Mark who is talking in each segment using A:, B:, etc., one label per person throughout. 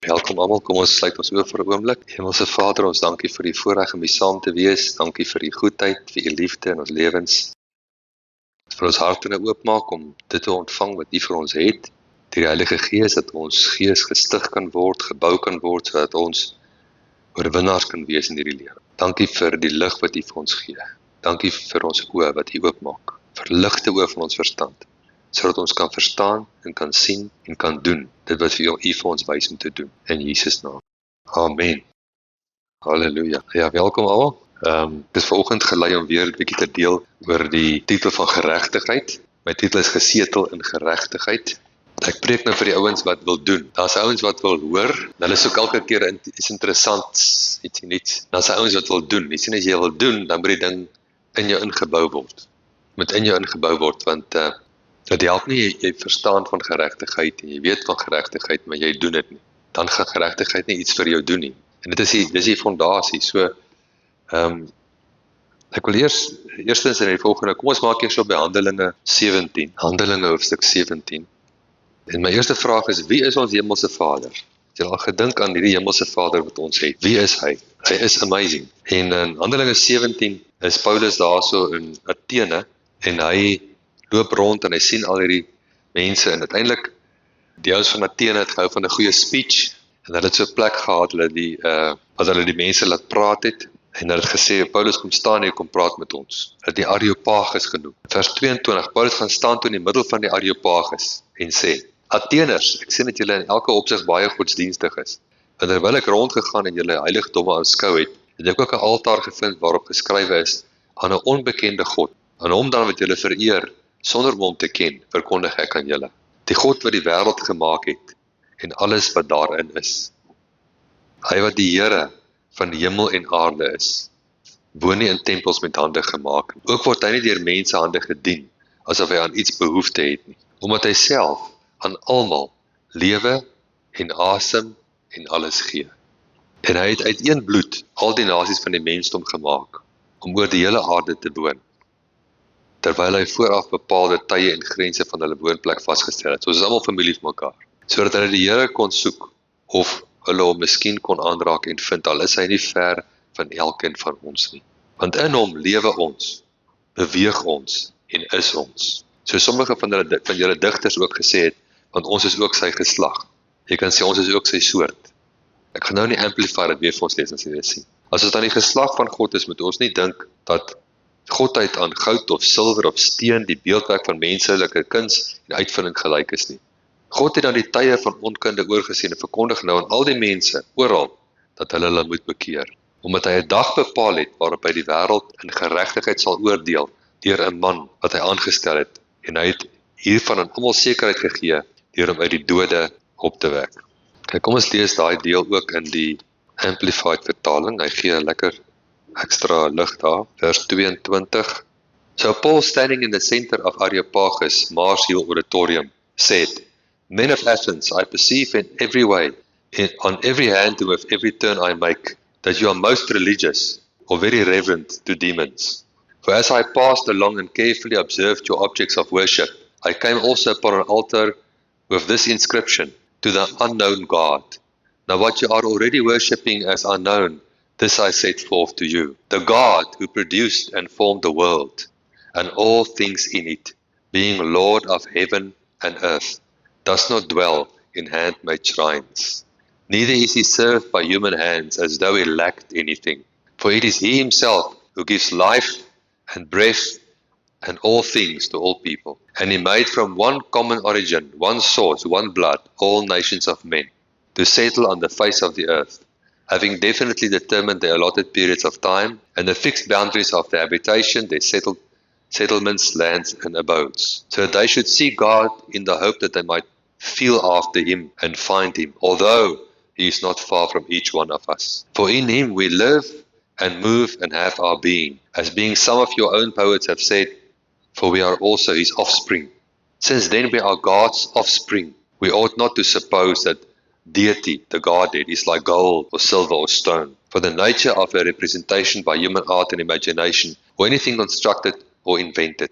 A: Welkom almal, kom ons sluit ons oë vir 'n oomblik. Hemelse Vader, ons dankie vir die voorreg om hier saam te wees. Dankie vir die goedheid, vir u liefde in ons lewens. Vir ons harte nou oopmaak om dit te ontvang wat u vir ons het. Deur die Heilige Gees dat ons gees gestig kan word, gebou kan word sodat ons oorwinnaars kan wees in hierdie lewe. Dankie vir die lig wat u vir ons gee. Dankie vir ons oë wat u oopmaak. Verligte oë van ons verstand, sodat ons kan verstaan en kan sien en kan doen dit wat u vir ons wys om te doen. In Jesus naam. Amen. Halleluja. Ja, welkom almal. Ek is vanoggend gelei om weer 'n bietjie te deel oor die titel van geregtigheid. My titel is gesetel in geregtigheid. Ek preek nou vir die ouens wat wil doen. Daar's ouens wat wil hoor. Hulle soek elke keer iets interessant, ietsie nuuts. Daar's ouens wat wil doen. Jy sien as jy wil doen, dan moet die ding in jou ingebou word. Moet in jou ingebou word want dit help nie jy verstaan van geregtigheid en jy weet van geregtigheid, maar jy doen dit nie. Dan gaan geregtigheid nie iets vir jou doen nie. En dit is die fondasie. So ek wil eerstens in die volgende, kom ons maak eers op by Handelinge 17. Handelinge hoofstuk 17. En my eerste vraag is, wie is ons hemelse Vader? Het jy al gedink aan hierdie hemelse Vader wat ons het? Wie is hy? Hy is amazing. En in Handelinge 17 is Paulus daarso in Athene en hy loop rond en hy sien al hierdie mense en uiteindelik die ouens van Athene het gehou van 'n goeie speech en hulle het so 'n plek gehad wat hulle die mense laat praat het en hulle het gesê Paulus kom staan hier, kom praat met ons. Het die Areopagus genoem. Vers 22, Paulus gaan staan toe in die middel van die Areopagus en sê: Atheners, ek sien dat julle in elke opsig baie godsdienstig is. En terwyl ek rondgegaan en julle heiligdomme aanskou het ek ook 'n altaar gevind waarop geskrywe is aan 'n onbekende God. Aan hom dan wat julle vereer sonder hom te ken, verkondig ek aan julle. Die God wat die wêreld gemaak het en alles wat daarin is. Hy wat die Here van hemel en aarde is, woon nie in tempels met hande gemaak. Ook word hy nie deur mense hande gedien, asof hy aan iets behoefte het nie, omdat hy self aan almal lewe en asem en alles gee. En hy het uit een bloed al die nasies van die mensdom gemaak, om oor die hele aarde te woon, terwyl hy vooraf bepaalde tye en grense van hulle woonplek vasgestel het. So is almal familie van mekaar, sodat hulle die Here kon soek, of hulle hom miskien kon aanraak en vind, al is hy nie ver van elkeen van ons nie. Want in hom lewe ons, beweeg ons en is ons. So sommige van julle digters ook gesê het, want ons is ook sy geslag. Jy kan sê ons is ook sy soort. Ek gaan nou nie amplify dit weer vir ons lees as jy dit sien. As ons aan die geslag van God is, moet ons nie dink dat Godheid aan goud of silwer of steen, die beeldwerk van menslike kuns en uitvinding gelyk is nie. God het aan die tye van onkunde oorgesien en verkondig nou aan al die mense, oral, dat hulle moet bekeer. Omdat hy 'n dag bepaal het, waarop hy die wêreld in geregtigheid sal oordeel, deur 'n man wat hy aangestel het, en hy het hiervan aan almal sekerheid gegee, deur hom uit die dode op te wek. Kyk, kom ons lees daai deel ook in die Amplified vertaling, hy gee 'n lekker extra lig daar, vers 22. So Paul, standing in the center of Areopagus, Mars Hill Auditorium, said, Men of Athens, I perceive in every way, on every hand and with every turn I make, that you are most religious, or very reverent to demons. For as I passed along and carefully observed your objects of worship, I came also upon an altar with this inscription, to the unknown God. Now what you are already worshipping as unknown, this I set forth to you. The God who produced and formed the world, and all things in it, being Lord of heaven and earth, does not dwell in hand-made shrines. Neither is he served by human hands as though he lacked anything. For it is he himself who gives life and breath and all things to all people. And he made from one common origin, one source, one blood, all nations of men, to settle on the face of the earth, having definitely determined the allotted periods of time and the fixed boundaries of their habitation, their settlements, lands, and abodes, so that they should see God in the hope that they might feel after him and find him, although he is not far from each one of us. For in him we live and move and have our being, as being some of your own poets have said, for we are also his offspring. Since then we are God's offspring, we ought not to suppose that deity, the Godhead, is like gold or silver or stone. For the nature of a representation by human art and imagination, or anything constructed or invented.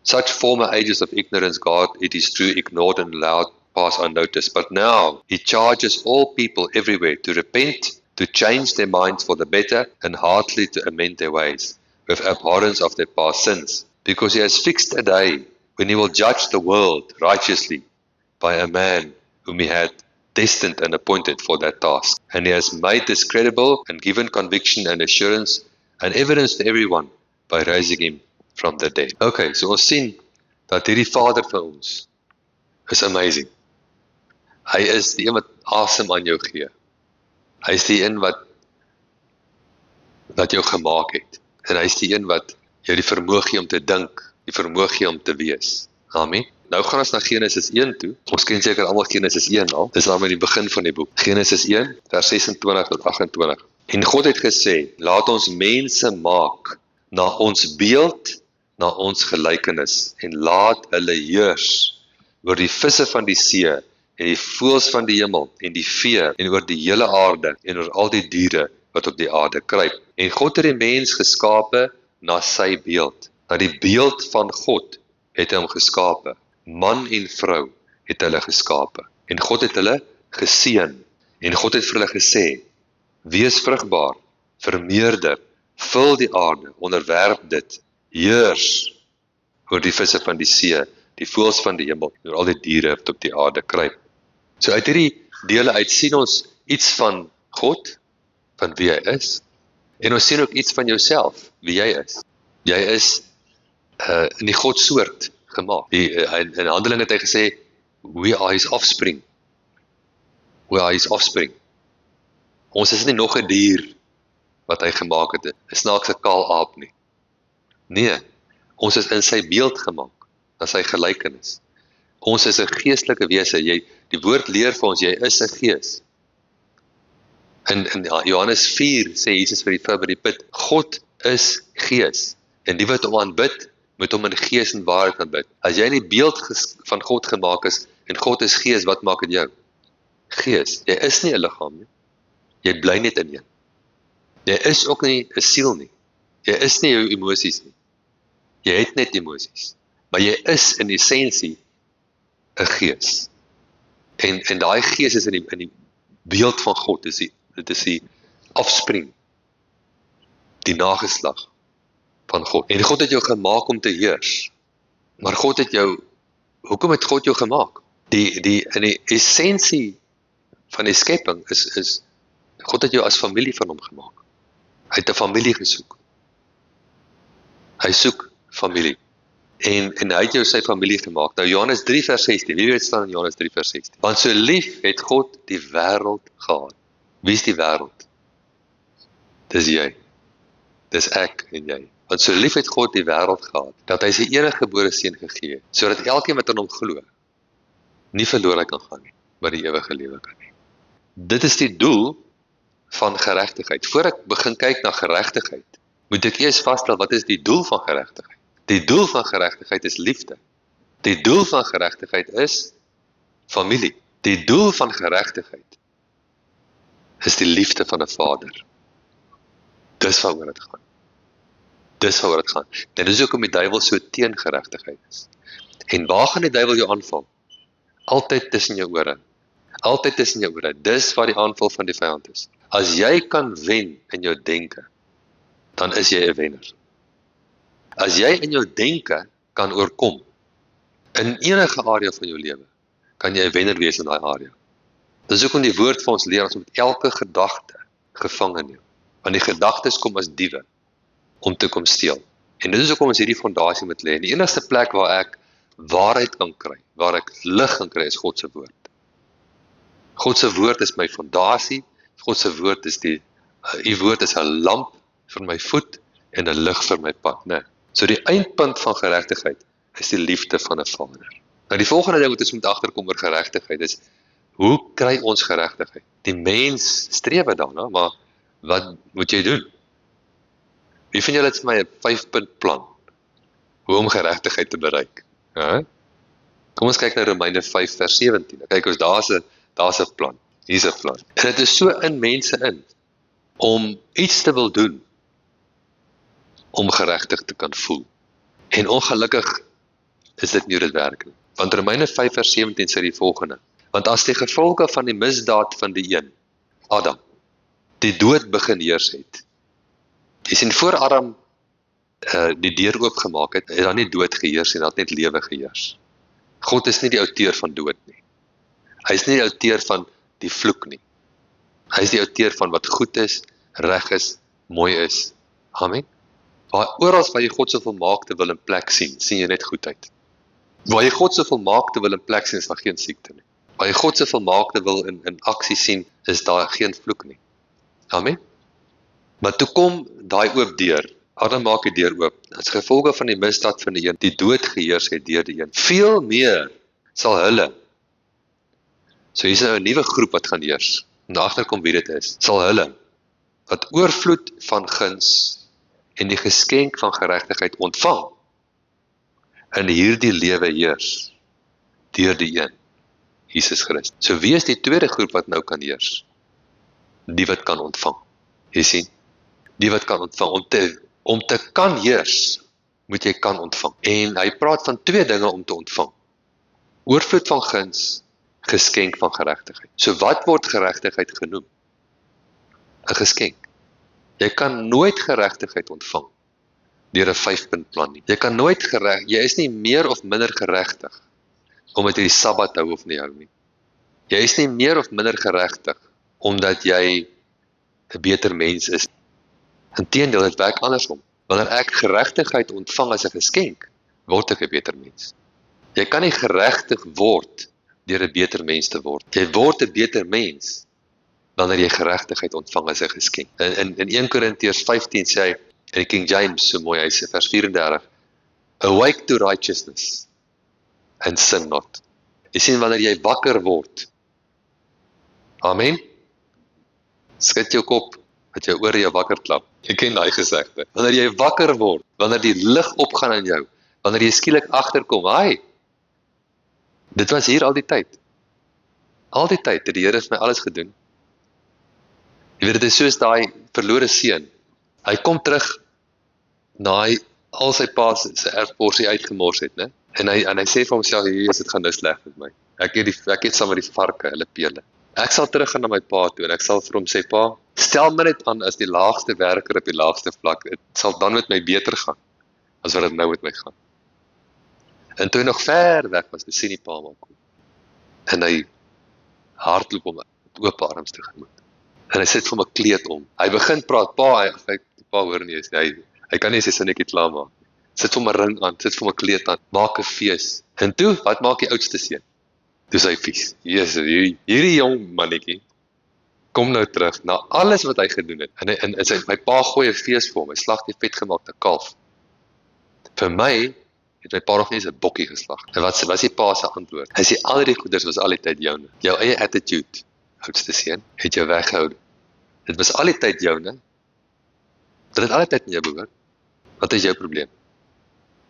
A: Such former ages of ignorance God, it is true, ignored and allowed pass unnoticed. But now he charges all people everywhere to repent, to change their minds for the better, and heartily to amend their ways, with abhorrence of their past sins, because he has fixed a day when he will judge the world righteously by a man whom he had destined and appointed for that task. And he has made this credible and given conviction and assurance and evidence to everyone by raising him from the dead. Okay, so ons sien dat hierdie Vader vir ons is amazing. Hy is die een wat asem aan jou gee. Hy is die een wat jou gemaak het. En hy is die een wat jou die vermoë gee om te dink, die vermoë gee om te wees. Amen. Nou gaan ons na Genesis 1 toe. Ons ken seker almal Genesis 1 al. Dis nou die begin van die boek. Genesis 1 vers 26 tot 28. En God het gesê, laat ons mense maak na ons beeld, na ons gelykenis, en laat hulle heers oor die visse van die see, en die voëls van die hemel, en die vee, en oor die hele aarde, en oor al die diere wat op die aarde kruip. En God het die mens geskape na sy beeld. Na die beeld van God het hy hom geskape. Man en vrou het hulle geskape. En God het hulle geseën. En God het vir hulle gesê, wees vrugbaar, vermeerder, vul die aarde, onderwerp dit, heers oor die visse van die see, die voëls van die hemel, oor al die diere wat op die aarde kruip. So uit hierdie dele uit sien ons iets van God, van wie hy is, en ons sien ook iets van jouself, wie jy is. Jy is in die Godsoort gemaak. In Handelinge het hy gesê, we are his offspring. We are his offspring. Ons is nie nog 'n dier wat hy gemaak het, 'n snaakse kaal aap nie. Nee, ons is in sy beeld gemaak, na sy gelykenis. Ons is 'n geestelike wese. Die woord leer vir ons, jy is 'n gees. In Johannes 4 sê Jesus vir die vrou by die put, God is gees, en die wat hom aanbid, moet hom in gees en waarheid aanbid. As jy in die beeld van God gemaak is, en God is gees, wat maak dit jou? Gees. Jy is nie 'n liggaam nie. Jy bly net in een. Jy is ook nie 'n siel nie. Jy is nie jou emosies nie. Jy het net emosies. Maar jy is in essensie 'n gees. En daai gees is in die beeld van God. Dit is die offspring, die nageslag van God. En God het jou gemaak om te heers. Maar hoekom het God jou gemaak? In die essensie van die skepping is God het jou as familie van hom gemaak. Hy het 'n familie gesoek. Hy soek familie. En hy het jou sy familie gemaak. Nou Johannes 3 vers 16. Wie weet staan in Johannes 3 vers 16? Want so lief het God die wêreld gehad. Wie is die wêreld? Dis jy. Dis ek en jy. Want so lief het God die wêreld gehad, dat hy sy enige gebore seun gegee het, sodat elkeen wat aan hom glo, nie verlore kan gaan nie, maar die ewige lewe kan hê. Dit is die doel van geregtigheid. Voor ek begin kyk na geregtigheid, moet ek eers vasstel, wat is die doel van geregtigheid? Die doel van geregtigheid is liefde. Die doel van geregtigheid is familie. Die doel van geregtigheid is die liefde van 'n Vader. Dis waaroor dit gaan. Dis waaroor dit gaan. En dis hoekom die duiwel so teen geregtigheid is. En waar gaan die duiwel jou aanval? Altyd tussen jou ore. Altyd tussen jou ore. Dis waar die aanval van die vyand is. As jy kan wen in jou denke, dan is jy 'n wenner. As jy in jou denke kan oorkom, in enige area van jou lewe, kan jy 'n wenner wees in daai area. Dis hoekom die woord vir ons leer, ons moet elke gedagte gevange neem. Want die gedagtes kom as diewe, om te kom steel. En dit is hoekom ons hierdie fondasie moet lê. En die enigste plek waar ek waarheid kan kry, waar ek lig kan kry, is God se woord. God se woord is my fondasie. God se woord is u woord is 'n lamp vir my voet en 'n lig vir my pad, né? So die eindpunt van geregtigheid is die liefde van 'n Vader. Nou die volgende ding wat ons moet agterkom oor geregtigheid is, hoe kry ons geregtigheid? Die mens streef daarna, maar wat moet jy doen? Wie van julle het vir my 'n 5-punt plan hoe om geregtigheid te bereik? Kom ons kyk na Romeine 5 vers 17. Kyk ons, daar's 'n plan. Hier's 'n plan. En dit is so in mense in om iets te wil doen om geregtig te kan voel. En ongelukkig is dit nie hoe dit werk nie. Want Romeine 5 vers 17 sê die volgende: want as die gevolge van die misdaad van die een, Adam, die dood begin heers het. Jy sien, voor Adam die deur oopgemaak het, het daar nie dood geheers en dat net lewe geheers. God is nie die outeur van dood nie. Hy is nie die outeur van die vloek nie. Hy is die outeur van wat goed is, reg is, mooi is. Amen. Oral waar jy God se volmaakte wil in plek sien, sien jy net goedheid. Waar jy God se volmaakte wil in plek sien, is daar geen siekte nie. Waar jy God se volmaakte wil in aksie sien, is daar geen vloek nie. Amen. Maar toe kom daai oop deur. Adam maak die deur oop. As gevolge van die misdaad van die een, die dood geheers het deur die een. Veel meer sal hulle. So hier is nou 'n nuwe groep wat gaan heers. En agterkom wie dit is. Sal hulle wat oorvloed van guns en die geskenk van geregtigheid ontvang in hierdie lewe heers deur die een, Jesus Christus. So wie is die tweede groep wat nou kan heers? Die wat kan ontvang. Jy sien, die wat kan ontvang. Om te kan heers, moet jy kan ontvang. En hy praat van twee dinge om te ontvang. Oorvloed van guns, geskenk van geregtigheid. So wat word geregtigheid genoem? 'n Geskenk. Jy kan nooit geregtigheid ontvang deur 'n 5-punt plan nie. Jy is nie meer of minder geregtig omdat jy die Sabbat hou of nie hou nie. Jy is nie meer of minder geregtig omdat jy 'n beter mens is. Inteendeel, dit werk andersom. Wanneer ek geregtigheid ontvang as 'n geskenk, word ek 'n beter mens. Jy kan nie geregtig word deur 'n beter mens te word. Jy word 'n beter mens wanneer jy geregtigheid ontvang as 'n geskenk. In 1 Korintiërs 15 sê hy, in King James so mooi, hy sê vers 34, awake to righteousness and sin not. Jy sien, wanneer jy wakker word, amen, skud jou kop, dat jou ore jou wakker klap. Jy ken daai gesegde. Wanneer jy wakker word, wanneer die lig opgaan in jou, wanneer jy skielik agterkom, dit was hier al die tyd. Al die tyd het die Here vir my alles gedoen. Jy weet, dit is soos daai verlore seun. Hy kom terug na hy al sy pa se erfporsie uitgemors het, né? En hy sê vir homself, Jesus, dit gaan nou sleg met my. Ek het saam met die varke, hulle pele. Ek sal terug gaan na my pa toe en ek sal vir hom sê, pa, stel my net aan as die laagste werker op die laagste vlak. Dit sal dan met my beter gaan as wat dit nou met my gaan. En toe hy nog ver weg was, sien die pa hom kom. En hy hardloop hom met oop arms tegemoet. En hy sit vir hom 'n kleed om. Hy begin praat, die pa hoor nie eens nie. Hy kan nie sy sinnetjie klaar maak. Sit vir hom 'n ring aan, sit vir hom 'n kleed aan, maak 'n fees. En toe, wat maak die oudste seun? Toe sy vies. Jesus, hierdie jong mannetjie kom nou terug na alles wat hy gedoen het. En my pa gooi 'n fees vir hom. Hy slag die vetgemaakte kalf. Vir my het my pa nog nie eens 'n bokkie geslag. En wat was die pa se antwoord? Hy sê al die goeders was altyd joune. Jou eie attitude, oudste seun, het jou weggehou. Dit was altyd joune. Dit het altyd in jou behoort. Wat is jou probleem?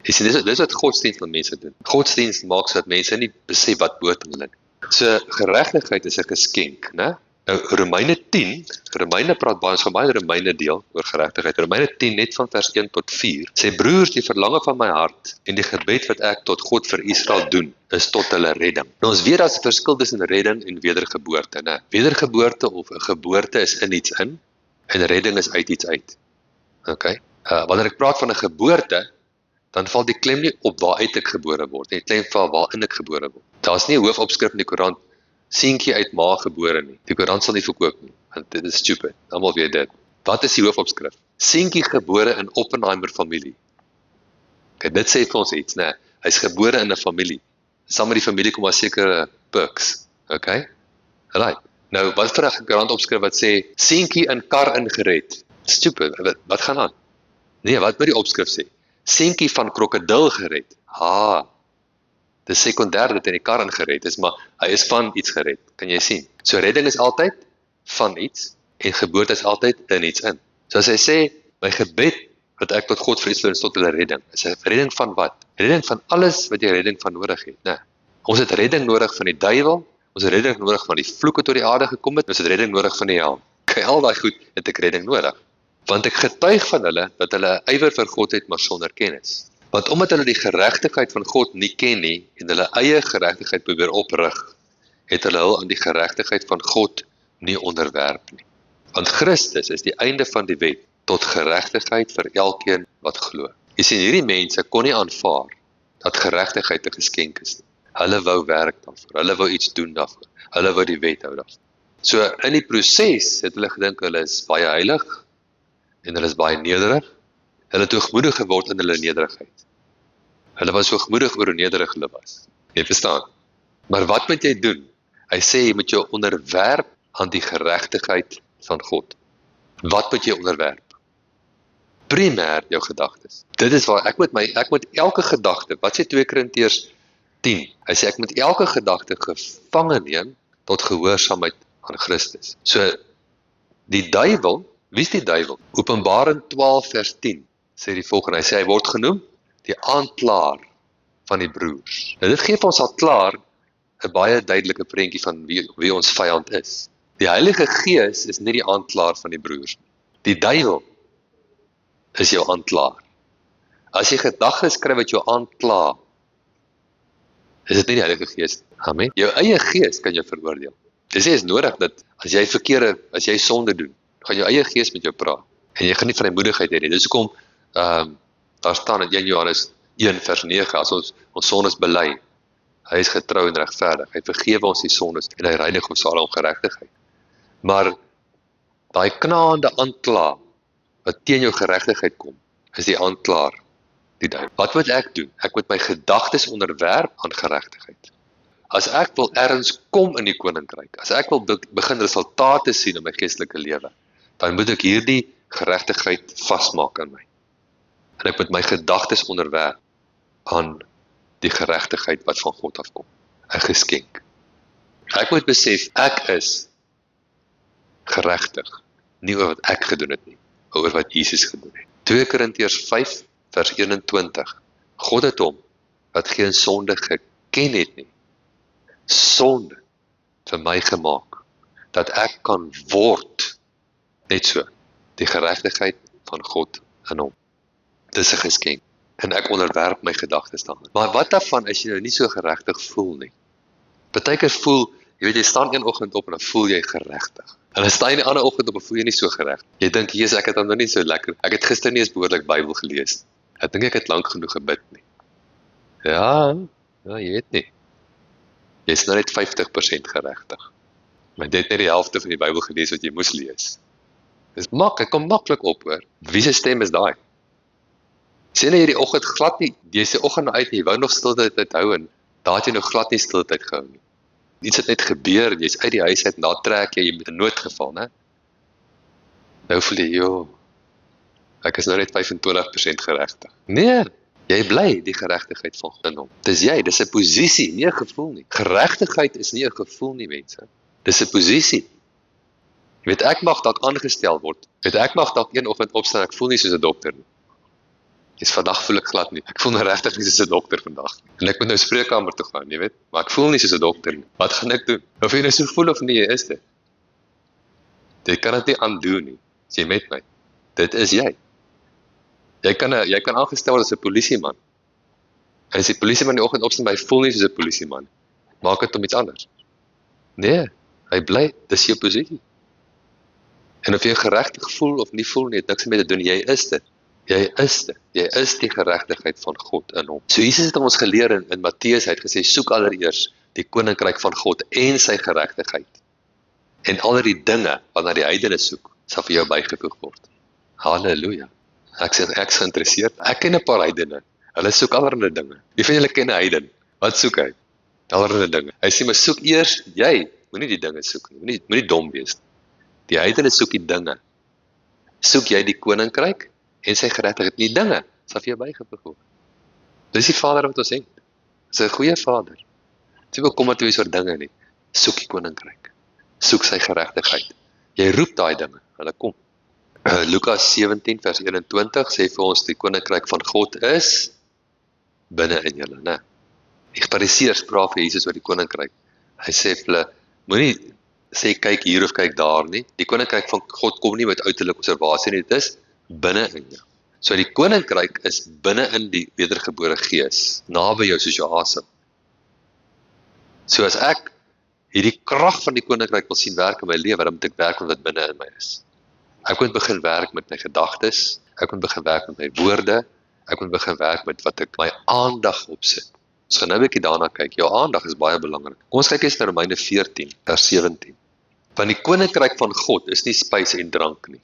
A: Jy sien, dis wat godsdienst van mense doen. Godsdienst maak sodat mense nie besef wat behoort aan hulle. So geregtigheid is 'n geskenk, né? Nou Romeine 10, Romeine praat baie van baie Romeine deel oor geregtigheid. Romeine 10 net van vers 1 tot 4. Sê broers, die verlange van my hart en die gebed wat ek tot God vir Israel doen, is tot hulle redding. Nou ons weet daar's 'n verskil tussen redding en wedergeboorte, né? Wedergeboorte of 'n geboorte is in iets in en redding is uit iets uit. Okay? Wanneer ek praat van 'n geboorte, dan val die klem nie op waaruit ek gebore word, die klem val waarin ek gebore word. Daar's nie 'n hoofopskrif in die Koran, seentjie uit ma gebore nie. Die Koran sal nie verkoop nie, want dit is stupid. Almal weet dit. Wat is die hoofopskrif? Seentjie gebore in Oppenheimer familie. Okay, dit sê vir ons iets, né? Hy's gebore in 'n familie. Saam met die familie kom daar sekere perks. Okay? Right. Nou, wat vir 'n Koran-opskrif wat sê seentjie in kar ingered? Stupid. Wat gaan aan? Nee, wat moet die opskrif sê? Seentjie van krokodil gered. Dis sekondêr dat hy in die kar ingered is, maar hy is van iets gered. Kan jy sien? So redding is altyd van iets en geboorte is altyd in iets in. So as hy sê, my gebed wat ek tot God vir Israel is tot hulle redding. Is 'n redding van wat? Redding van alles wat jy redding van nodig het, né? Ons het redding nodig van die duiwel, ons het redding nodig van die vloeke tot die aarde gekom het, ons het redding nodig van die hel. Okay, al daai goed het ek redding nodig. Want ek getuig van hulle dat hulle 'n ywer vir God het, maar sonder kennis. Want omdat hulle die geregtigheid van God nie ken nie, en hulle eie geregtigheid probeer oprig, het hulle hul aan die geregtigheid van God nie onderwerp nie. Want Christus is die einde van die wet, tot geregtigheid vir elkeen wat glo. Jy sien, hierdie mense kon nie aanvaar, dat geregtigheid 'n geskenk is nie. Hulle wou werk daarvoor, hulle wou iets doen daarvoor, hulle wou die wet hou daarvoor. So in die proses het hulle gedink hulle is baie heilig, en hulle is baie nederig, hulle het hoogmoedig geword in hulle nederigheid. Hulle was hoogmoedig oor hoe nederig hulle was. Jy verstaan? Maar wat moet jy doen? Hy sê jy moet jou onderwerp aan die geregtigheid van God. Wat moet jy onderwerp? Primêr jou gedagtes. Dit is waar ek moet elke gedagte, wat sê 2 Korintiërs 10? Hy sê ek moet elke gedagte gevange neem tot gehoorsaamheid aan Christus. So die duiwel, wie is die duiwel? Openbaring 12 vers 10 sê die volgende, hy sê hy word genoem die aanklaer van die broers. Nou dit gee vir ons al klaar 'n baie duidelike prentjie van wie ons vyand is. Die Heilige Gees is nie die aanklaer van die broers nie. Die duiwel is jou aanklaer. As jy gedagtes skryf wat jou aankla, is dit nie die Heilige Gees nie. Amen. Jou eie gees kan jou veroordeel. Dis is nodig dat as jy sonde doen, gaan jou eie gees met jou praat. En jy gaan nie vrymoedigheid hê nie. Dis hoekom daar staan in 1 Johannes 1 vers 9, as ons sondes bely, hy is getrou en regverdig. Hy vergewe ons die sondes en hy reinig ons alle ongeregtigheid. Maar daai knaande aankla wat teen jou geregtigheid kom, is die aanklaer, die duiwel. Wat moet ek doen? Ek moet my gedagtes onderwerp aan geregtigheid. As ek wil ergens kom in die koninkryk, as ek wil begin resultate sien in my geestelike lewe, dan moet ek hierdie geregtigheid vasmaak in my. En ek moet my gedagtes onderwerp aan die geregtigheid wat van God afkom. 'n Geskenk. Ek moet besef, ek is geregtig, nie oor wat ek gedoen het nie, oor wat Jesus gedoen het. 2 Korintiërs 5 vers 21. God het hom, wat geen sonde geken het nie, sonde vir my gemaak, dat ek kan word, net so, die geregtigheid van God in hom. Dis 'n geskenk, en ek onderwerp my gedagtes daaraan. Maar wat daarvan as jy nou nie so geregtig voel nie? Partykeer voel, jy weet, jy staan een oggend op en dan voel jy geregtig. En dan staan jy die ander oggend op en voel jy nie so geregtig. Jy dink, Jesus, ek het dan nog nie so lekker. Ek het gister nie eens behoorlik Bybel gelees. Ek dink ek het lank genoeg gebid nie. Ja, jy weet nie. Jy is nou net 50% geregtig. Maar jy het net die helfte van die Bybel gelees wat jy moes lees. Dis ek kom maklik op, hoor. Wie se stem is daai? Sê nou hierdie oggend glad nie, jy sê oggend uit, jy wou nog stiltyd hou en daar het jy nog glad nie stiltyd gehou nie. Iets het net gebeur, jy's uit die huis uit en daar trek jy in noodgeval, né? Nou voel jy, ek is nou net 25% geregtig. Nee, jy bly die geregtigheid van God in hom. Dis jy, dis 'n posisie, nie 'n gevoel nie. Geregtigheid is nie 'n gevoel nie, mense. Dis 'n posisie. Jy weet, ek mag dalk aangestel word. Ek mag dalk een oggend opstaan, ek voel nie soos 'n dokter nie. Vandag voel ek glad nie. Ek voel nou regtig nie soos 'n dokter vandag. En ek moet nou spreekkamer toe gaan, jy weet. Maar ek voel nie soos 'n dokter nie. Wat gaan ek doen? Of jy nou so voel of nie, jy is dit. Jy kan dit nie aandoen nie. As jy met my. Dit is jy. Jy kan aangestel word as 'n polisieman. En as die polisieman die oggend opstaan, hy voel nie soos 'n polisieman. Maak dit om iets anders. Nee, hy bly, dis jou posisie. En of jy geregtig voel of nie voel nie, het niks mee te doen. Jy is dit. Jy is dit. Jy is die geregtigheid van God in hom. So Jesus het ons geleer in Matteus, hy het gesê, soek allereers die koninkryk van God en sy geregtigheid. En al die dinge wat na die heidene soek, sal vir jou bygevoeg word. Halleluja. Ek sê, ek is geïnteresseerd. Ek ken 'n paar heidene. Hulle soek allerlei dinge. Wie van julle ken 'n heiden? Wat soek hy? Allerlei dinge. Hy sê, maar soek eers jy. Moenie die dinge soek nie. Moenie dom wees. Die heidene soek die dinge. Soek jy die koninkryk en sy geregtigheid, die dinge sal vir jou bygevoeg word. Dis die Vader wat ons het. Dis 'n goeie Vader. Jy wil kom toe oor dinge nie. Soek die koninkryk. Soek sy geregtigheid. Jy roep daai dinge, hulle kom. Lukas 17 vers 21 sê vir ons die koninkryk van God is binne in julle, né? Die Fariseërs vra vir Jesus oor die koninkryk. Hy sê vir hulle, moenie sê kyk hier of kyk daar nie. Die koninkryk van God kom nie met uiterlike observasie nie, dit is binne in jou. So die koninkryk is binne in die wedergebore gees, naby jou soos jou asem. So as ek hierdie krag van die koninkryk wil sien werk in my lewe, dan moet ek werk met wat binne in my is. Ek moet begin werk met my gedagtes, ek moet begin werk met my woorde, ek moet begin werk met wat ek my aandag opsit. Ons gaan nou 'n bietjie daarna kyk. Jou aandag is baie belangrik. Kom ons kyk eens na Romeine 14 vers 17. Want die koninkryk van God is nie spys en drank nie.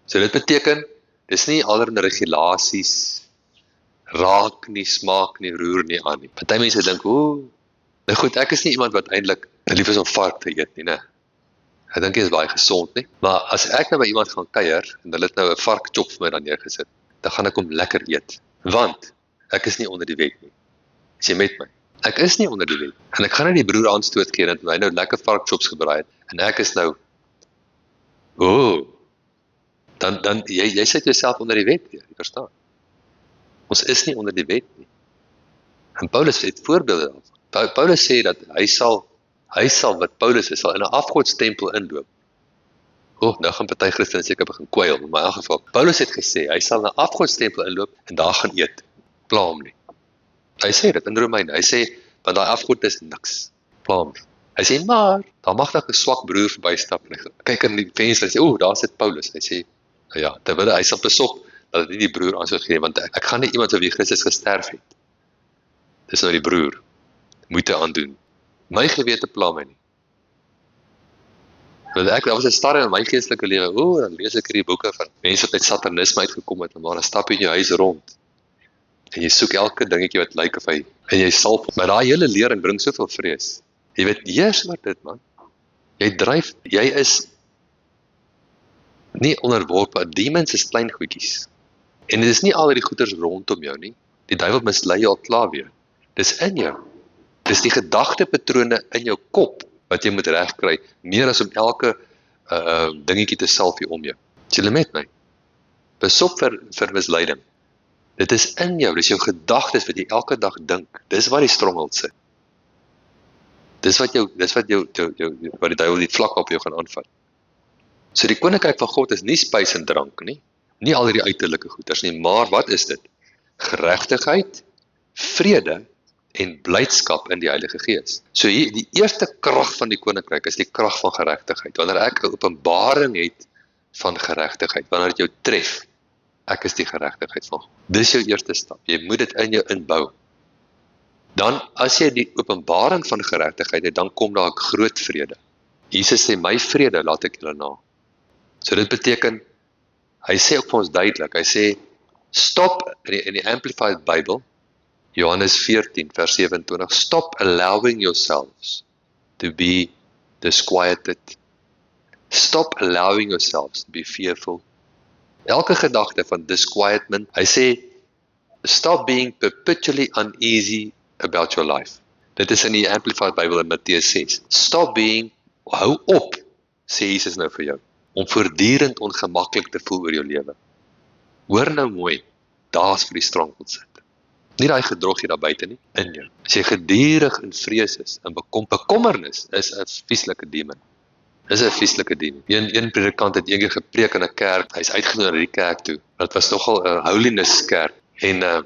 A: So dit beteken, dis nie allerlei regulasies, raak nie, smaak nie, roer nie aan nie. Party mense dink, nou goed, ek is nie iemand wat eintlik lief is om vark te eet nie, né? Ek dink dit is baie gesond nie. Maar as ek nou by iemand gaan kuier en hulle het nou 'n varkchop vir my dan neergesit, dan gaan ek hom lekker eet, want ek is nie onder die wet nie. Is jy met my? Ek is nie onder die wet. En ek gaan nie die broer aanstoot gee dat hy nou lekker varkchops gebraai het en ek is nou dan jy sit jouself onder die wet weer, jy verstaan? Ons is nie onder die wet nie. En Paulus het voorbeelde daarvan. Paulus sê dat hy sal wat Paulus is, sal in 'n afgodstempel inloop. Nou gaan party Christene seker begin kwyl, maar in elk geval, Paulus het gesê, hy sal in 'n afgodstempel inloop en daar gaan eet. Pla hom nie. Hy sê dit in Romeine, hy sê, want daai afgod is niks. Pla hom nie. Hy sê, maar, daar mag daar 'n swak broer verbystap en hy kyk in die venster en sê, daar sit Paulus. Hy sê, ja, terwyl hy sal besop dat dit nie die broer aanstoot gee, want ek gaan nie iemand so wie Christus gesterf het. Dis nou die broer. Moeite aandoen. My gewete pla my nie. Want daar was 'n stadium in my geestelike lewe, dan lees ek hierdie boeke van mense wat uit satanisme uitgekom het, en maar dan stap jy in jou huis rond, en jy soek elke dingetjie wat lyk of hy, en jy salf, maar daai hele lering bring soveel vrees. Jy weet, eers wat dit man, jy is nie onderworpe, demons is klein goedjies, en dit is nie al die goeders rondom jou nie, die duiwel mislei jou al klaar weer, dis in jou. Dis die gedagtepatrone in jou kop wat jy moet regkry, meer as om elke dingetjie te salf hier om jou. Is julle met my? Besop vir misleiding. Dit is in jou, dis jou gedagtes wat jy elke dag dink. Dis waar die stronghold sit. Dis wat die duiwel die vlak op jou gaan aanvat. So die koninkryk van God is nie spys en drank nie, nie al die uiterlike goeders nie, maar wat is dit? Geregtigheid, vrede en blydskap in die Heilige Gees. So hier, die eerste krag van die koninkryk is die krag van geregtigheid. Wanneer ek 'n openbaring het van geregtigheid, wanneer dit jou tref, ek is die geregtigheid van God. Dis jou eerste stap. Jy moet dit in jou inbou. Dan, as jy die openbaring van geregtigheid het, dan kom daar groot vrede. Jesus sê, my vrede laat ek julle na. So dit beteken, hy sê ook vir ons duidelik, hy sê, stop, in die Amplified Bible, Johannes 14 vers 27, stop allowing yourselves to be disquieted. Stop allowing yourselves to be fearful. Elke gedagte van disquietment, hy sê, stop being perpetually uneasy about your life. Dit is in die Amplified Bible in Matteus 6. Stop being, hou op, sê Jesus nou vir jou, om voortdurend ongemaklik te voel oor jou lewe. Hoor nou mooi, daar's vir die stronghold sit. Nie daai gedrog hier daar buite nie, in jou. As jy gedurig in vrees is, en bekommernis is 'n vieslike demon. Dis 'n vieslike demon. Een predikant het eendag gepreek in 'n kerk, hy's uitgenooi na die kerk toe. Dit was nogal 'n holiness kerk, en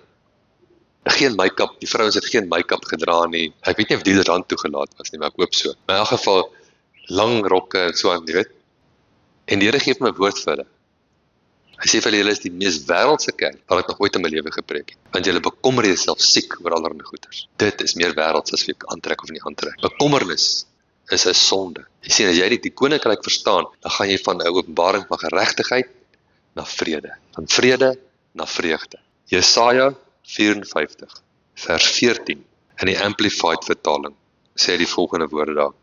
A: geen make-up, die vrouens het geen make-up gedra nie. Ek weet nie of die rand toegelaat was nie, maar ek hoop so. Maar in elk geval, lang rokke en so aan, jy weet. En die Here gee my woord vir hulle. Hy sê vir julle is die mees wêreldse kerk wat ek nog ooit in my lewe gepreek het. Want julle bekommer jouself siek oor allerlei goeders. Dit is meer wêrelds as wie ek aantrek of nie aantrek. Bekommernis is 'n sonde. Jy sien, as jy die koninkryk verstaan, dan gaan jy van 'n openbaring van geregtigheid na vrede. Van vrede na vreugde. Jesaja 54 vers 14 in die Amplified vertaling sê die volgende woorde daar.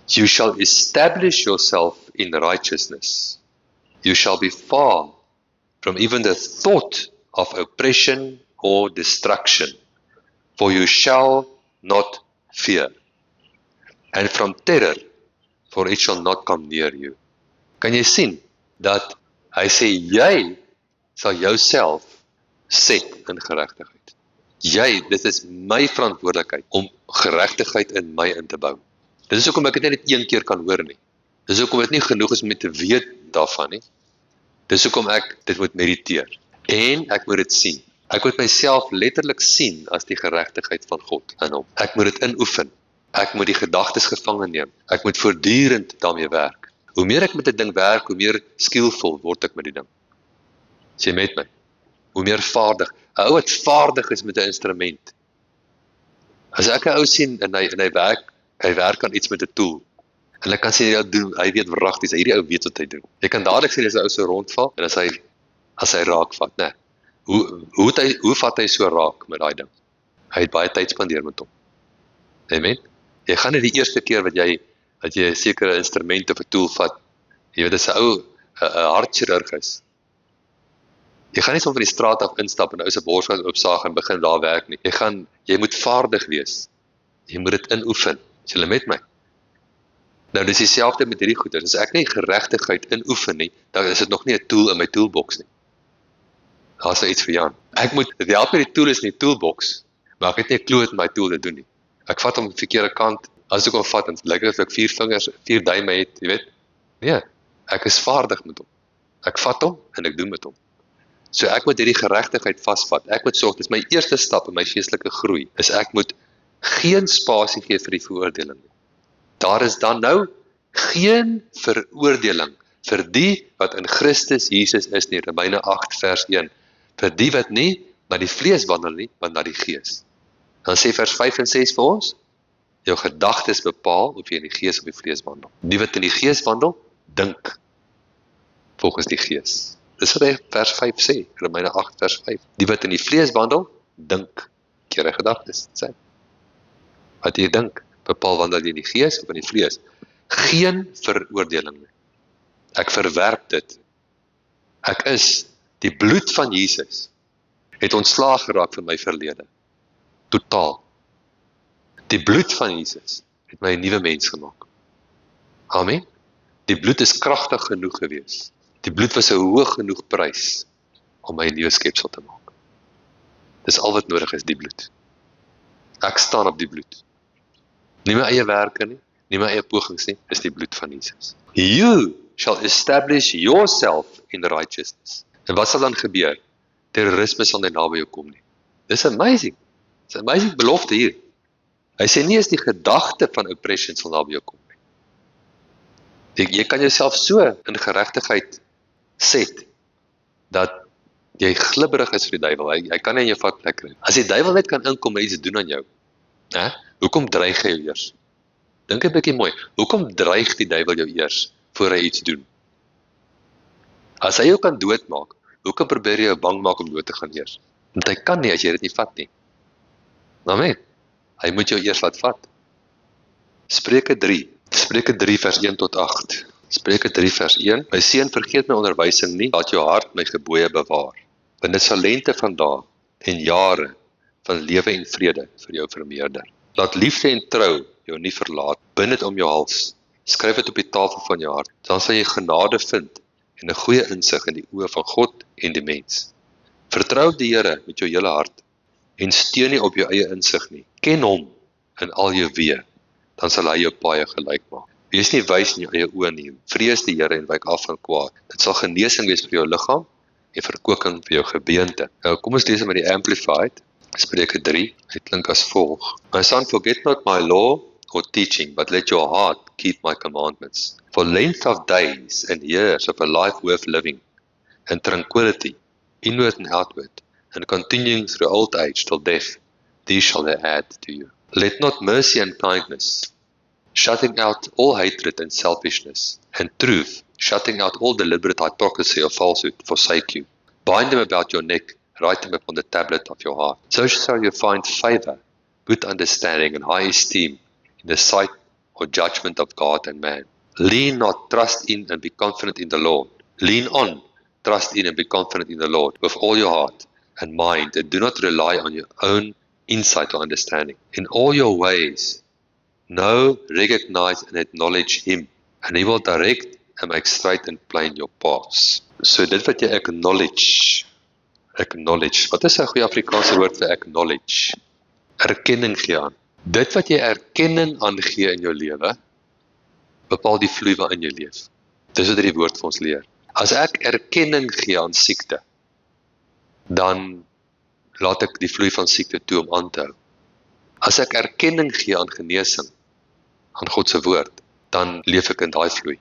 A: You shall establish yourself in righteousness. You shall be far from even the thought of oppression or destruction, for you shall not fear. And from terror, for it shall not come near you. Kan jy sien, dat hy sê, jy sal jouself set in geregtigheid. Dit is my verantwoordelikheid, om geregtigheid in my in te bou. Dit is hoekom ek dit net een keer kan hoor nie. Dit is hoekom dit nie genoeg is om te weet daarvan nie. Dis hoekom ek dit moet mediteer. En ek moet dit sien. Ek moet myself letterlik sien as die geregtigheid van God in hom. Ek moet dit inoefen. Ek moet die gedagtes gevange neem. Ek moet voortdurend daarmee werk. Hoe meer ek met 'n ding werk, hoe meer skillvol word ek met die ding. As jy met my. Hoe meer vaardig. 'n Ou wat vaardig is met 'n instrument. As ek 'n ou sien en hy werk aan iets met 'n tool. En ek kan sê hy weet wragtig, hierdie ou weet wat hy doen. Jy kan dadelik sien as 'n ou so rondval en as hy raak vat, né? Hoe vat hy so raak met daai ding? Hy het baie tyd spandeer met hom. Amen. Jy gaan nie die eerste keer wat jy 'n sekere instrument of 'n tool vat. Jy weet as 'n ou 'n hartchirurg is. Jy gaan nie sommer van die straat af instap en 'n ou se borskas oopsaag en begin daar werk nie. Jy moet vaardig wees. Jy moet dit inoefen. Is julle met my? Nou dis dieselfde met hierdie goeders. As ek nie geregtigheid inoefen nie, dan is dit nog nie 'n tool in my toolbox nie. Daar's iets vir Jan. Dit help met die tool is in die toolbox, maar ek het nie 'n klou wat my tool te doen nie. Ek vat hom aan die verkeerde kant. As ek hom vat, dan lyk dit of ek 4 vingers, 4 duime het, jy weet. Nee, ek is vaardig met hom. Ek vat hom en ek doen met hom. So ek moet hierdie geregtigheid vasvat. Ek moet sorg, dis my eerste stap in my geestelike groei, is ek moet geen spasie gee vir die veroordeling nie. Daar is dan nou geen veroordeling vir die wat in Christus Jesus is nie, Romeine 8 vers 1. Vir die wat nie na die vlees wandel nie, maar na die gees. Dan sê vers 5 en 6 vir ons, jou gedagtes bepaal of jy in die gees of die vlees wandel. Die wat in die gees wandel, dink volgens die gees. Dis wat hy vers 5 sê, Romeine 8 vers 5. Die wat in die vlees wandel, dink. Kere gedagtes, sê. Wat jy dink, bepaal wandel jy in die gees of in die vlees. Geen veroordeling nie. Ek verwerp dit. Ek is, die bloed van Jesus het ontslaag geraak van my verlede. Totaal. Die bloed van Jesus het my 'n nuwe mens gemaak. Amen. Die bloed is kragtig genoeg gewees. Die bloed was 'n hoog genoeg prys om my 'n nuwe skepsel te maak. Dis al wat nodig is, die bloed. Ek staan op die bloed. Nie my eie werke nie, nie my eie pogings nie, is die bloed van Jesus. You shall establish yourself in righteousness. En wat sal dan gebeur? Terrorisme sal nie naby jou kom nie. Dis amazing. Dis 'n amazing belofte hier. Hy sê nie is die gedagte van oppression sal naby jou kom nie. Jy kan jouself so in geregtigheid set, dat jy glibberig is vir die duiwel. Hy kan nie in jou vat plek kry. As die duiwel net kan inkom en iets doen aan jou, hoekom dreig hy jou eers? Dink 'n bietjie mooi, hoekom dreig die duiwel jou eers, voor hy iets doen? As hy jou kan doodmaak, hoekom probeer jy jou bang maak om dood te gaan eers? Want hy kan nie as jy dit nie vat nie. Amen. Hy moet jou eers laat vat. Spreuke 3 vers 1 tot 8. Spreuke 3 vers 1. My seun, vergeet my onderwysing nie, laat jou hart my gebooie bewaar. Want dit sal lente van dae en jare van lewe en vrede vir jou vermeerder. Laat liefde en trou jou nie verlaat. Bind dit om jou hals. Skryf dit op die tafel van jou hart. Dan sal jy genade vind en 'n goeie insig in die oë van God en die mens. Vertrou op die Here met jou hele hart en steun nie op jou eie insig nie. Ken hom in al jou weë, dan sal hy jou paaie gelyk maak. Wees nie wys in jou eie oë nie. Vrees die Here en wyk af van kwaad. Dit sal genesing wees vir jou liggaam en verkwikking vir jou gebeente. Nou kom ons lees met die Amplified. Spreuke 3, dit klink as volg. My son, forget not my law or teaching, but let your heart keep my commandments. For length of days and years of a life worth living, and tranquility, inward and outward, and continuing through old age till death, these shall they add to you. Let not mercy and kindness, shutting out all hatred and selfishness, and truth, shutting out all deliberate hypocrisy or falsehood, forsake you. Bind them about your neck, write them upon the tablet of your heart. So shall you find favor, good understanding, and high esteem in the sight or judgment of God and man. Lean not, trust in and be confident in the Lord. Lean on, trust in and be confident in the Lord with all your heart and mind, and do not rely on your own insight or understanding. In all your ways, know, recognize and acknowledge Him, and He will direct and make straight and plain your paths. So dit wat jy acknowledge. Wat is 'n goeie Afrikaanse woord vir acknowledge? Erkenning gee aan. Dit wat jy erkenning aangee in jou lewe, bepaal die vloei waarin jy leef. Dis wat die woord vir ons leer. As ek erkenning gee aan siekte, dan laat ek die vloei van siekte toe om aan te hou. As ek erkenning gee aan genesing, aan God se woord, dan leef ek in daai vloei.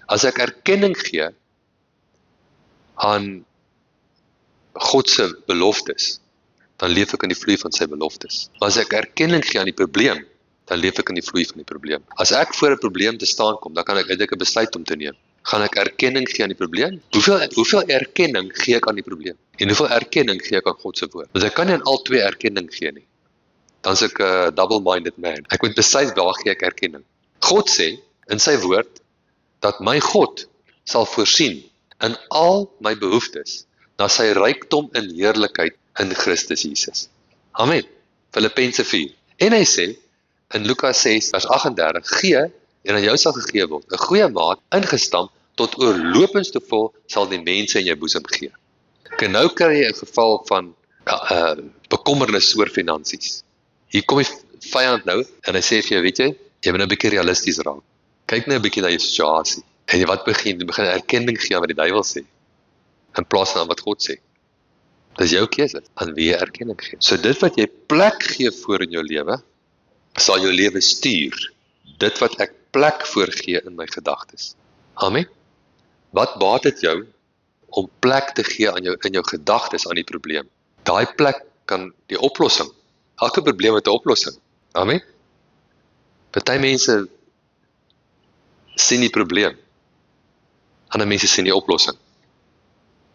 A: As ek erkenning gee aan God se beloftes, dan leef ek in die vloei van sy beloftes. Maar as ek erkenning gee aan die probleem, dan leef ek in die vloei van die probleem. As ek voor 'n probleem te staan kom, dan kan ek eintlik 'n besluit om te neem. Gaan ek erkenning gee aan die probleem? Hoeveel erkenning gee ek aan die probleem? En hoeveel erkenning gee ek aan God se woord? Want ek kan nie aan al twee erkenning gee nie. Dan is ek 'n double-minded man. Ek moet besluit waar gee ek erkenning. God sê in sy woord dat my God sal voorsien in al my behoeftes na sy rykdom in heerlikheid in Christus Jesus. Amen. Filippense 4. En hy sê in Lukas 6 vers 38, gee en aan jou sal gegee word. 'n Goeie maat, ingestamp tot oorlopends te vol, sal die mense in jou boesem gee. En nou kry jy 'n geval van bekommernis oor finansies. Hier kom die vyand nou en hy sê vir jou, weet jy moet nou 'n bietjie realisties raak. Kyk nou 'n bietjie na jou situasie. En jy wat begin erkenning gee aan wat die duiwel sê, in plaas van wat God sê. Dis jou keuse aan wie jy erkenning gee. So dit wat jy plek gee voor in jou lewe, sal jou lewe stuur. Dit wat ek plek voorgee in my gedagtes. Amen. Wat baat dit jou om plek te gee aan jou in jou gedagtes aan die probleem? Daai plek kan die oplossing. Elke probleem het 'n oplossing. Amen. Party mense sien die probleem. Ander mense sien die oplossing.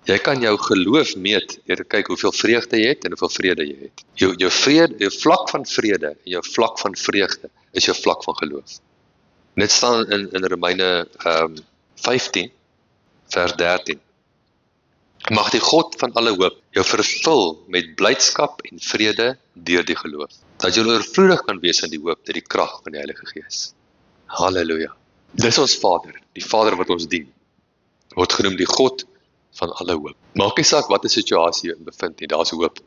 A: Jy kan jou geloof meet deur te kyk hoeveel vreugde jy het en hoeveel vrede jy het. Jou vrede, jou vlak van vrede en jou vlak van vreugde is jou vlak van geloof. Dit staan in Romeine 15 vers 13. Mag die God van alle hoop jou vervul met blydskap en vrede deur die geloof. Dat jy oorvloedig kan wees in die hoop deur die krag van die Heilige Gees. Halleluja. Dis ons Vader, die Vader wat ons dien. Word genoem die God van alle hoop. Maak nie saak wat 'n situasie jy in bevind nie, daar's hoop.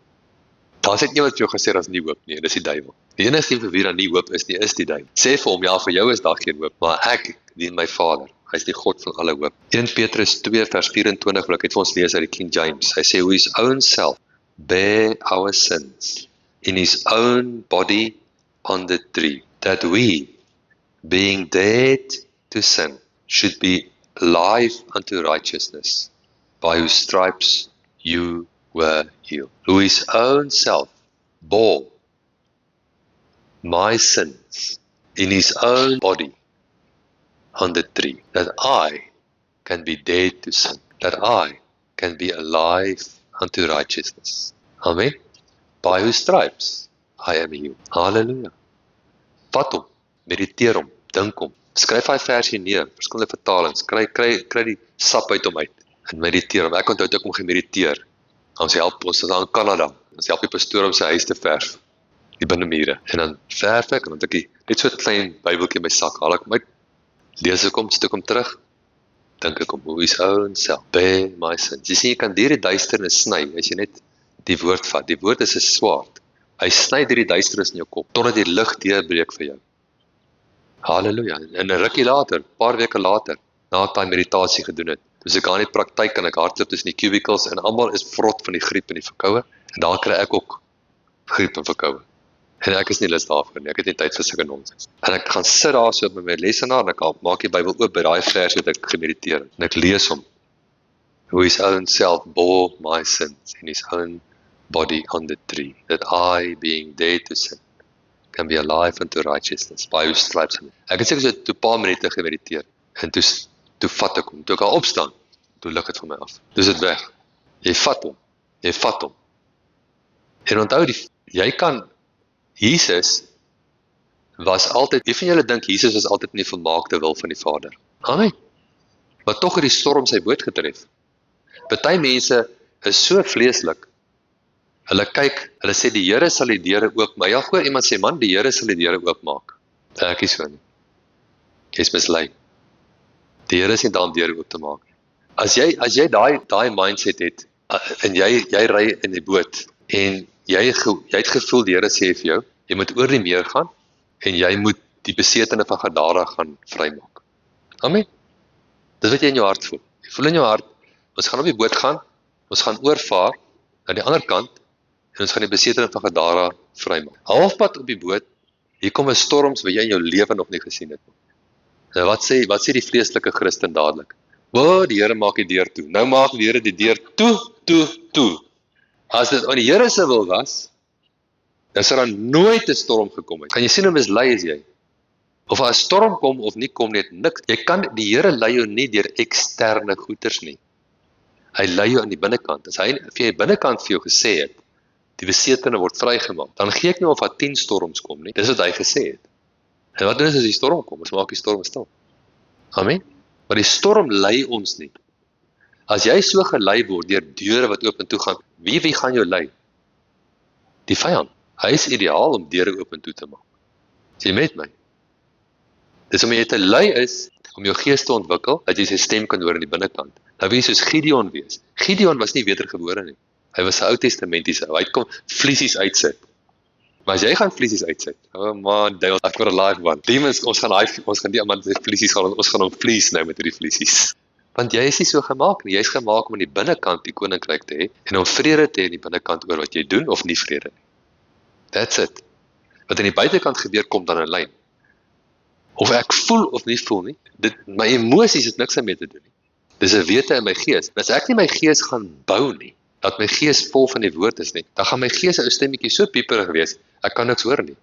A: Daar's net iemand wat jou gesê daar's nie hoop nie, en dis die duiwel. Die enigste vir wie daar nie hoop is nie, is die duiwel. Sê vir hom, ja, vir jou is daar geen hoop, maar ek dien my Vader. Hy is die God van alle hoop. 1 Petrus 2 vers 24 wil ek net vir ons lees uit die King James. Hy sê, who his own self bear our sins in his own body on the tree, that we, being dead to sin, should be alive unto righteousness, by whose stripes you were healed. Who his own self bore my sins in his own body on the tree, that I can be dead to sin, that I can be alive unto righteousness. Amen. By whose stripes I am healed. Hallelujah. Vat hom, mediteer hom, dink hom, skryf hy versie neer, verskillende vertalings, kry die sap uit hom uit, en mediteer hom. Ek onthou ek hom gemediteer. Ons help ons aan Kanada. Ons help die pastoor om sy huis te verf, die binnenmure. En dan verf ek, en dan het ek net so 'n klein Bybeltjie in my sak, haal ek hom uit, lees ek hom, stuk hom terug, dink ek hom, who his own self bear my sins. Jy sien, jy kan deur die duisternis sny, as jy net die woord vat. Die woord is 'n swaard. Hy sny deur die duisternis in jou kop, totdat die lig deurbreek vir jou. Halleluja. En 'n rukkie later, 'n paar weke later, na ek daai meditasie gedoen het, dus ek gaan in die praktyk en ek hardloop tussen die cubicles en almal is vrot van die griep en die verkoue, en daar kry ek ook griep en verkoue. En ek is nie lus daarvoor nie, ek het nie tyd vir sulke nonsens. En ek gaan sit daar so met my lesenaar en ek maak die Bybel oop by daai versie wat ek gemediteer het. En ek lees hom. Who his own self bore my sins in his own body on the tree, that I, being dead to sin, can be alive unto righteousness, by whose stripes. Ek het seker so 'n paar minute gemediteer, en toe vat ek hom, toe ek al opstaan, toe lig het van my af. Dis dit weg. Jy vat hom. En onthou, jy kan, Jesus was altyd, wie van julle dink Jesus was altyd in die volmaakte wil van die Vader? Amen. Maar tog het die storm sy boot getref. Party mense is so vleeslik. Hulle kyk, hulle sê die Here sal die deure oopmaak. Ja, hoor iemand sê, man, die Here sal die deure oopmaak. Ek is so nie. Jy's mislei. Die Here is nie daar om deure oop te maak. As jy daai mindset het, en jy ry in die boot, en jy het gevoel, die Here sê vir jou, jy moet oor die meer gaan, en jy moet die besetene van Gadara gaan vrymaak. Amen. Dis wat jy in jou hart voel. Jy voel in jou hart, ons gaan op die boot gaan, ons gaan oorvaar, aan die ander kant, en ons gaan die besetene van Gadara vrymaak. Halfpad op die boot, hier kom 'n storms wat jy in jou lewe nog nie gesien het. Nou wat sê die vleeslike Christen dadelik? Die Here maak die deur toe. Nou maak die Here die deur toe. As dit aan die Here se wil was, dan sou daar nooit 'n storm gekom het. Kan jy sien hoe mislei is jy? Of as 'n storm kom of nie kom net niks. Die Here lei jou nie deur eksterne goeders nie. Hy lei jou aan die binnekant. As hy vir die binnekant vir jou gesê het, die besetene word vrygemaak, dan gee ek nie of daar 10 storms kom nie. Dis wat hy gesê het. En wat doen as die storm kom? Ons maak die storm stil. Amen. Maar die storm lei ons nie. As jy so gelei word deur deure wat oop en toe gaan, wie gaan jou lei? Die vyand. Hy is ideaal om deure oop en toe te maak. Is jy met my? Dis om jy te lei is, om jou gees te ontwikkel, dat jy sy stem kan hoor in die binnekant. Nou wie soos Gideon wees. Gideon was nie wedergebore nie. Hy was 'n Ou Testamentiese ou. Hy het kom vliesies uitsit. Maar as jy gaan vliesies uitsit, man, I've got a live one. Demons, ons gaan die man se vliesies ons gaan hom vlies nou met hierdie vliesies. Want jy is nie so gemaak nie. Jy is gemaak om in die binnekant die koninkryk te hê en om vrede te hê in die binnekant oor wat jy doen of nie vrede nie. That's it. Wat in die buitekant gebeur, kom dan in lyn. Of ek voel of nie voel nie, my emosies het niks daarmee te doen nie. Dis 'n wete in my gees. As ek nie my gees gaan bou nie, dat my gees vol van die woord is nie, dan gaan my gees 'n stemmetjie so pieperig wees, ek kan niks hoor nie.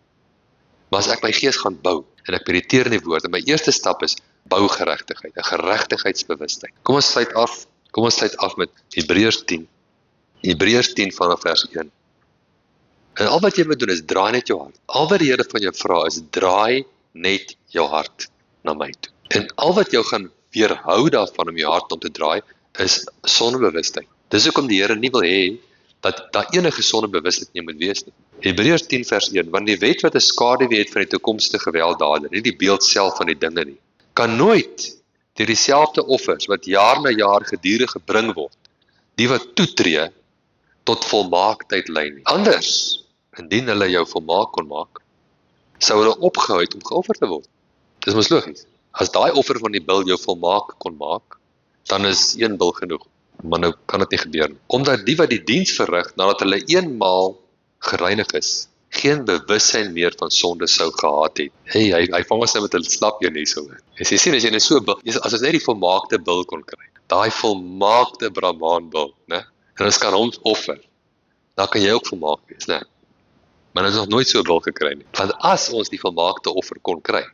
A: Maar as ek my gees gaan bou, en ek mediteer in die woord, en my eerste stap is, bou geregtigheid, 'n geregtigheidsbewustheid. Kom ons sluit af met Hebreërs 10. Hebreërs 10 vanaf vers 1. En al wat jy moet doen is, draai net jou hart. Al wat die Here van jou vra is, draai net jou hart na my toe. En al wat jou gaan weerhou daarvan om jou hart om te draai, is sondebewustheid. Dis hoekom die Here nie wil hê dat daar enige sondebewustheid nie moet wees nie. Hebreërs 10 vers 1, want die wet wat 'n skaduwee het van die toekomstige gewelddade, nie die beeld self van die dinge nie, kan nooit deur dieselfde offers wat jaar na jaar gedurig gebring word, die wat toetree tot volmaaktheid lei nie. Anders, indien hulle jou volmaak kon maak, sou hulle opgehou het om geoffer te word. Dis mos logies. As daai offer van die bil jou volmaak kon maak, dan is een bil genoeg. Maar nou kan dit nie gebeur nie. Omdat die wat die diens verrig, nadat hulle eenmaal gereinig is, geen bewussyn meer van sonde sou gehad het. Hy vang ons nou met 'n slap een hierso. Jy sien, as jy net so as ons net die volmaakte bil kon kry, daai volmaakte Brahman bil, né? En ons kan hom offer, dan kan jy ook volmaak wees, né? Maar ons het nog nooit so 'n bil gekry nie. Want as ons die volmaakte offer kon kry,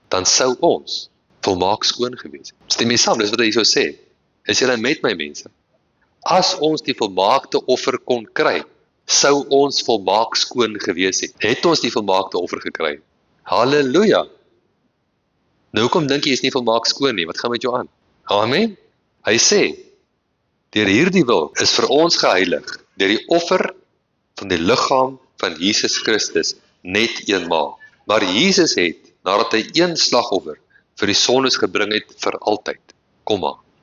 A: dan sou ons volmaak skoon gewees het. Stem jy saam? Dis wat hy so sê. Is julle met my mense? As ons die volmaakte offer kon kry, sou ons volmaak skoon gewees het. Het ons die volmaakte offer gekry? Halleluja! Nou hoekom dink jy is nie volmaak skoon nie? Wat gaan met jou aan? Amen? Hy sê, deur hierdie wil is vir ons geheilig, deur die offer van die liggaam van Jesus Christus net eenmaal. Maar Jesus het, nadat hy een slagoffer vir die sondes gebring het vir altyd,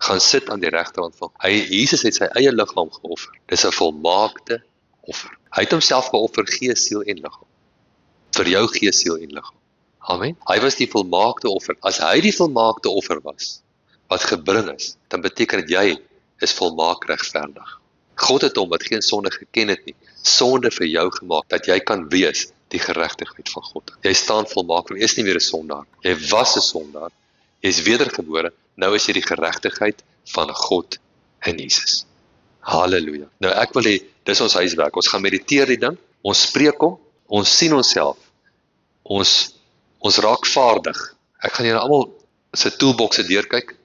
A: gaan sit aan die regterhand van. Jesus het sy eie liggaam geoffer. Dis 'n volmaakte offer. Hy het homself geoffer, gees, siel en liggaam. Vir jou gees, siel en liggaam. Amen. Hy was die volmaakte offer. As hy die volmaakte offer was, wat gebring is, dan beteken dit jy is volmaak regverdig. God het hom wat geen sonde geken het nie, sonde vir jou gemaak, dat jy kan wees die geregtigheid van God. Jy staan volmaak, jy is nie meer 'n sondaar. Jy was 'n sondaar. Jy is wedergebore, nou is jy die geregtigheid van God in Jesus. Halleluja. Nou ek wil hê, dis ons huiswerk. Ons gaan mediteer die ding, ons spreek hom, ons sien onsself, ons raak vaardig. Ek gaan julle almal se toolboxe deurkyk.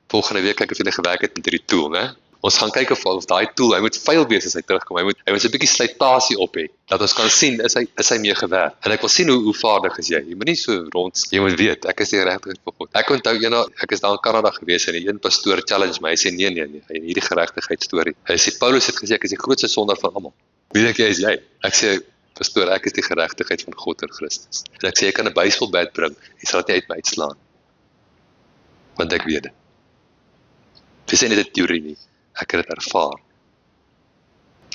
A: Volgende week kyk of julle gewerk het met hierdie tool, né? Ons gaan kyk of daai tool, hy moet vuil wees as hy terugkom. Hy moet 'n bietjie slytasie op hê, dat ons kan sien is hy mee gewerk. En ek wil sien hoe vaardig is jy. Jy moet nie so rond, jy moet weet, ek is die regtigheid van God. Ek onthou ek is daar in Kanada gewees en die een pastoor challenge my, hy sê nee, in hierdie geregtigheid storie. Hy sê Paulus het gesê ek is die grootste sondaar van almal. Wie dink jy is jy? Ek sê pastoor, ek is die geregtigheid van God in Christus. En ek sê ek kan 'n baseballbat bring, jy sal dit nie uit my uitslaan. Want ek weet dit. Dis nie 'n teorie nie. Ek het dit ervaar.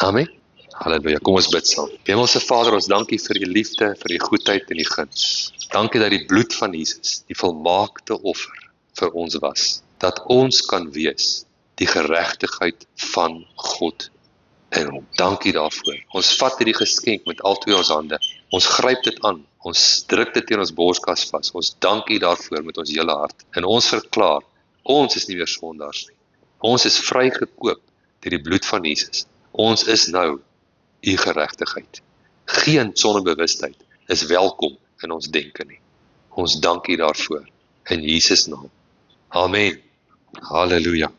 A: Amen. Halleluja. Kom ons bid saam. Hemelse Vader, ons dankie vir u liefde, vir u goedheid en u guns. Dankie dat die bloed van Jesus, die volmaakte offer vir ons was, dat ons kan wees die geregtigheid van God En dankie daarvoor. Ons vat hierdie geskenk met al twee ons hande. Ons gryp dit aan. Ons druk dit teen ons borskas vas. Ons dankie daarvoor met ons hele hart. En ons verklaar, ons is nie meer sondaars nie. Ons is vrygekoop deur die bloed van Jesus. Ons is nou u geregtigheid. Geen sondebewustheid is welkom in ons denke nie. Ons dankie daarvoor in Jesus naam. Amen. Halleluja.